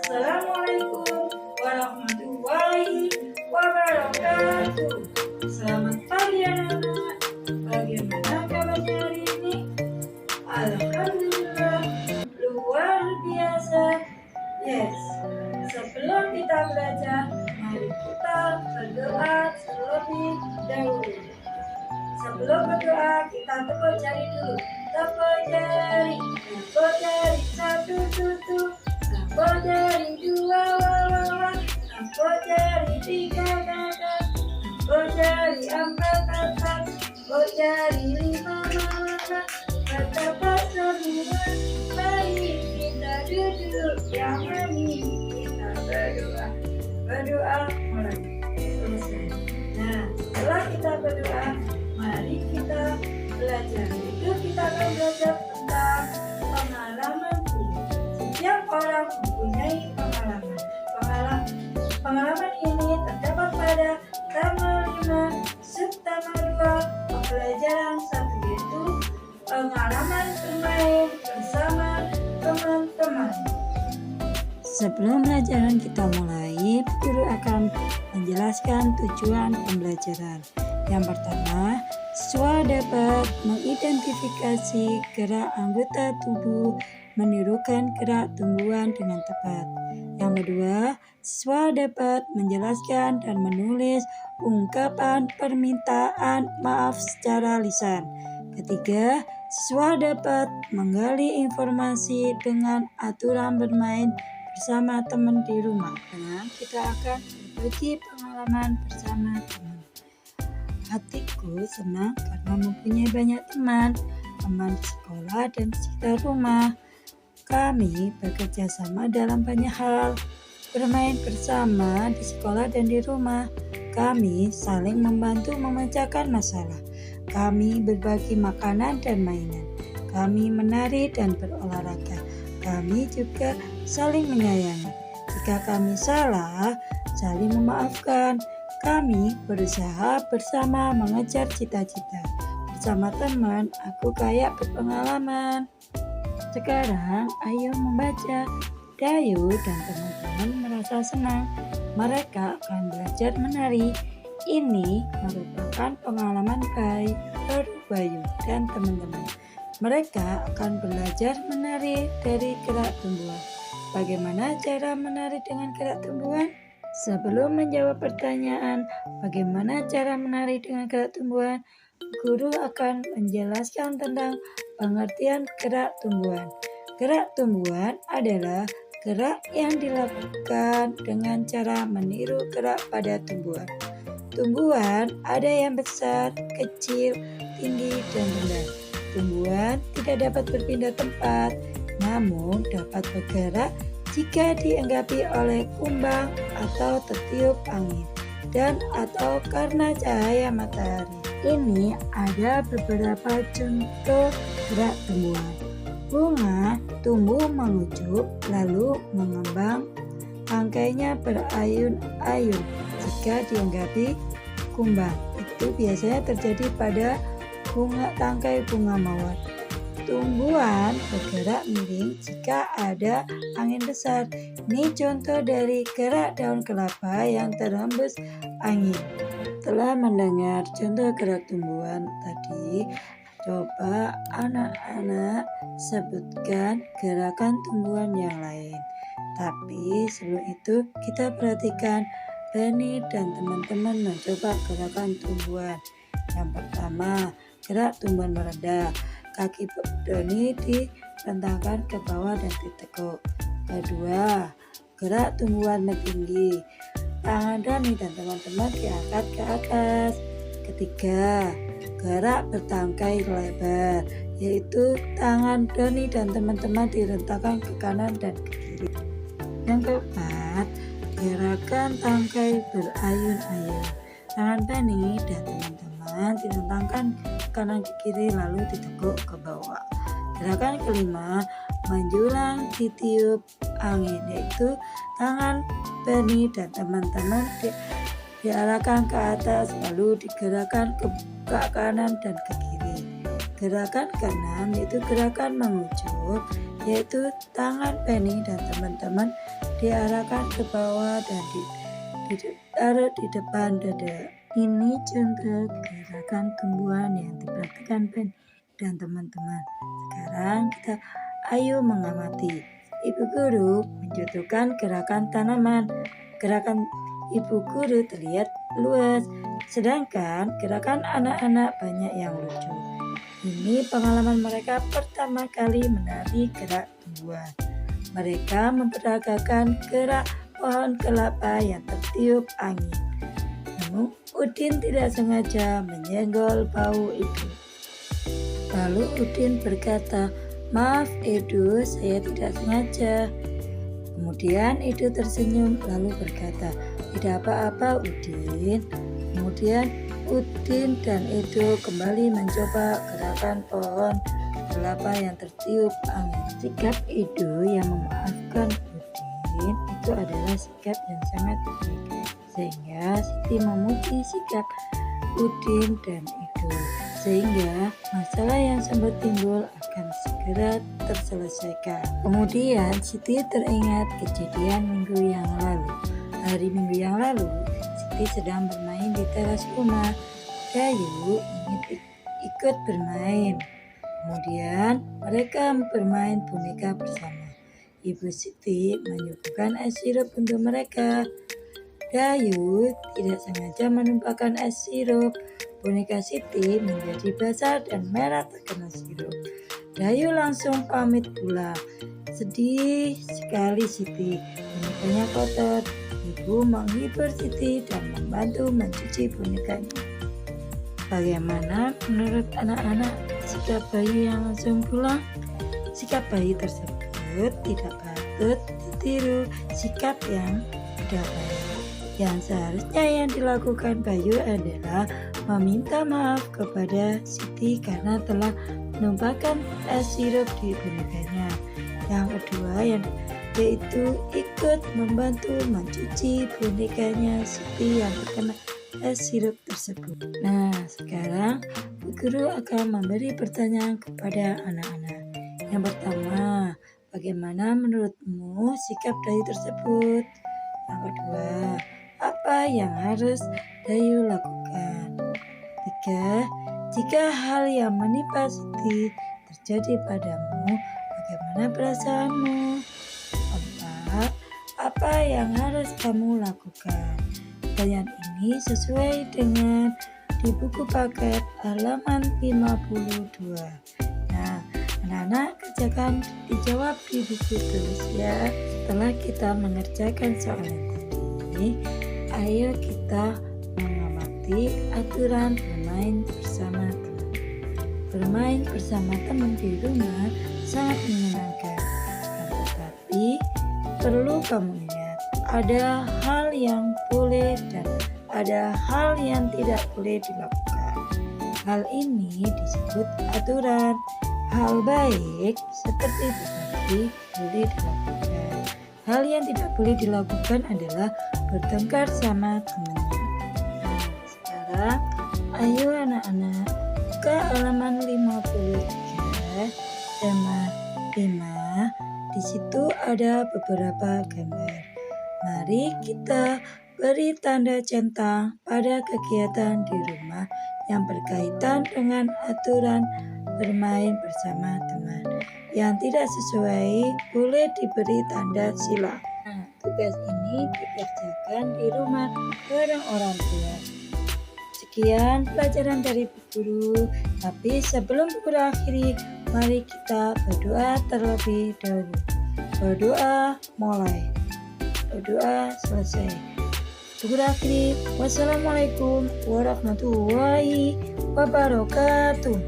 Assalamualaikum warahmatullahi wabarakatuh. Selamat pagi anak-anak. Bagaimana kabarnya hari ini? Alhamdulillah, luar biasa. Yes. Sebelum kita belajar, mari kita berdoa terlebih dahulu. Sebelum berdoa, kita tepuk jari dulu. Tepuk jari satu tutup. Tepuk jari dua wawawa. Tepuk jari tiga kakak. Tepuk jari empat kakak. Tepuk jari lima mama. Betapa serunya. Mari kita duduk yang manis. Kita berdoa. Berdoa mulai selesai. Nah, setelah kita berdoa, mari kita belajar. Itu kita akan belajar tentang pengalamanku. Setiap orang mempunyai pengalaman. Pengalaman ini terdapat pada tanggal 5 subtanggal 2 pembelajaran 1, yaitu pengalaman bermain bersama teman-teman. Sebelum pelajaran kita mulai, guru akan menjelaskan tujuan pembelajaran. Yang pertama, siswa dapat mengidentifikasi gerak anggota tubuh, menirukan gerak tumbuhan dengan tepat. Yang kedua, siswa dapat menjelaskan dan menulis ungkapan permintaan maaf secara lisan. Ketiga, siswa dapat menggali informasi dengan aturan bermain bersama teman di rumah. Dan kita akan berbagi pengalaman bersama teman. Hatiku senang karena mempunyai banyak teman di sekolah dan di sekitar rumah. Kami bekerja sama dalam banyak hal, bermain bersama di sekolah dan di rumah. Kami saling membantu memecahkan masalah. Kami berbagi makanan dan mainan. Kami menari dan berolahraga. Kami juga saling menyayangi. Jika kami salah, saling memaafkan. Kami berusaha bersama mengejar cita-cita. Bersama teman, aku kayak berpengalaman. Sekarang, ayo membaca. Dayu dan teman-teman merasa senang. Mereka akan belajar menari. Ini merupakan pengalaman baik baru Bayu dan teman-teman. Mereka akan belajar menari dari gerak tumbuhan. Bagaimana cara menari dengan gerak tumbuhan? Sebelum menjawab pertanyaan bagaimana cara menari dengan gerak tumbuhan, guru akan menjelaskan tentang pengertian gerak tumbuhan. Gerak tumbuhan adalah gerak yang dilakukan dengan cara meniru gerak pada tumbuhan. Tumbuhan ada yang besar, kecil, tinggi, dan rendah. Tumbuhan tidak dapat berpindah tempat, namun dapat bergerak jika dienggapi oleh kumbang atau tertiup angin dan atau karena cahaya matahari. Ini ada beberapa contoh gerak tumbuhan. Bunga tumbuh mengucup lalu mengembang, tangkainya berayun-ayun jika dienggapi kumbang. Itu biasanya terjadi pada tangkai bunga mawar. Tumbuhan bergerak miring jika ada angin besar. Ini contoh dari gerak daun kelapa yang terhembus angin. Setelah mendengar contoh gerak tumbuhan tadi, coba anak-anak sebutkan gerakan tumbuhan yang lain. Tapi sebelum itu kita perhatikan Beni dan teman-teman mencoba gerakan tumbuhan. Yang pertama, gerak tumbuhan merendah. Kaki Doni direntangkan ke bawah dan ditekuk. Kedua, gerak tumbuhan meninggi. Tangan Doni dan teman-teman diangkat ke atas. Ketiga, gerak bertangkai lebar, yaitu tangan Doni dan teman-teman direntangkan ke kanan dan ke kiri. Yang keempat, gerakan tangkai berayun-ayun. Tangan Doni dan teman-teman direntangkan kanan ke kiri lalu ditekuk ke bawah. Gerakan kelima, menjulang ditiup angin, yaitu tangan Beni dan teman-teman diarahkan ke atas lalu digerakkan ke kanan dan ke kiri. Gerakan keenam yaitu gerakan mengucup, yaitu tangan Beni dan teman-teman diarahkan ke bawah dan ditaruh di depan dada. Ini contoh gerakan tumbuhan yang dipraktikkan Ben dan teman-teman. Sekarang kita ayo mengamati. Ibu guru mencontohkan gerakan tanaman. Gerakan ibu guru terlihat luas, sedangkan gerakan anak-anak banyak yang lucu. Ini pengalaman mereka pertama kali menari gerak tumbuhan. Mereka memperagakan gerak pohon kelapa yang tertiup angin. Namun Udin tidak sengaja menyenggol bau Edu. Lalu Udin berkata, "Maaf Edu, saya tidak sengaja." Kemudian Edu tersenyum lalu berkata, "Tidak apa-apa Udin." Kemudian Udin dan Edu kembali mencoba gerakan pohon kelapa yang tertiup angin. Sikap Edu yang memaafkan Udin itu adalah sikap yang sangat baik. Sehingga Siti memuji sikap Udin dan Edu, sehingga masalah yang sempat timbul akan segera terselesaikan. Kemudian Siti teringat kejadian minggu yang lalu. Hari Minggu yang lalu, Siti sedang bermain di teras rumah. Dayu ingin ikut bermain. Kemudian mereka bermain boneka bersama. Ibu Siti menyuguhkan es sirup untuk mereka. Dayu tidak sengaja menumpahkan es sirup. Boneka Siti menjadi basah dan merah terkena sirup. Dayu langsung pamit pula. Sedih sekali Siti, bonekanya kotor. Ibu menghibur Siti dan membantu mencuci bonekanya. Bagaimana menurut anak-anak sikap bayi yang langsung pulang? Sikap bayi tersebut tidak patut ditiru. Sikap yang tidak baik. Yang seharusnya yang dilakukan Bayu adalah meminta maaf kepada Siti karena telah menumpahkan es sirup di bonekanya. Yang kedua yaitu ikut membantu mencuci bonekanya Siti yang terkena es sirup tersebut. Nah, sekarang Bu Guru akan memberi pertanyaan kepada anak-anak. Yang pertama, bagaimana menurutmu sikap Dayu tersebut? Yang kedua, apa yang harus Dayu lakukan? 3. Jika hal yang menimpa Siti terjadi padamu, bagaimana perasaanmu? 4. Apa yang harus kamu lakukan? Pertanyaan ini sesuai dengan di buku paket halaman 52. Nah, anak-anak kerjakan dijawab di buku tulis ya. Setelah kita mengerjakan soal yang tadi, ayo kita mengamati aturan bermain bersama teman. Bermain bersama teman di rumah sangat menyenangkan. Tetapi perlu kamu ingat, ada hal yang boleh dan ada hal yang tidak boleh dilakukan. Hal ini disebut aturan. Hal baik seperti itu tadi boleh dilakukan. Hal yang tidak boleh dilakukan adalah bertengkar sama temannya. Nah, sekarang ayo anak-anak buka halaman 53 tema 5. Di situ ada beberapa gambar. Mari kita beri tanda centang pada kegiatan di rumah yang berkaitan dengan aturan bermain bersama teman. Yang tidak sesuai boleh diberi tanda silang. Nah, tugas ini dikerjakan di rumah bareng orang tua. Sekian pelajaran dari Bu Guru. Tapi sebelum Bu Guru akhiri, mari kita berdoa terlebih dahulu. Berdoa mulai. Berdoa selesai. Bu Guru akhiri. Wassalamualaikum warahmatullahi wabarakatuh.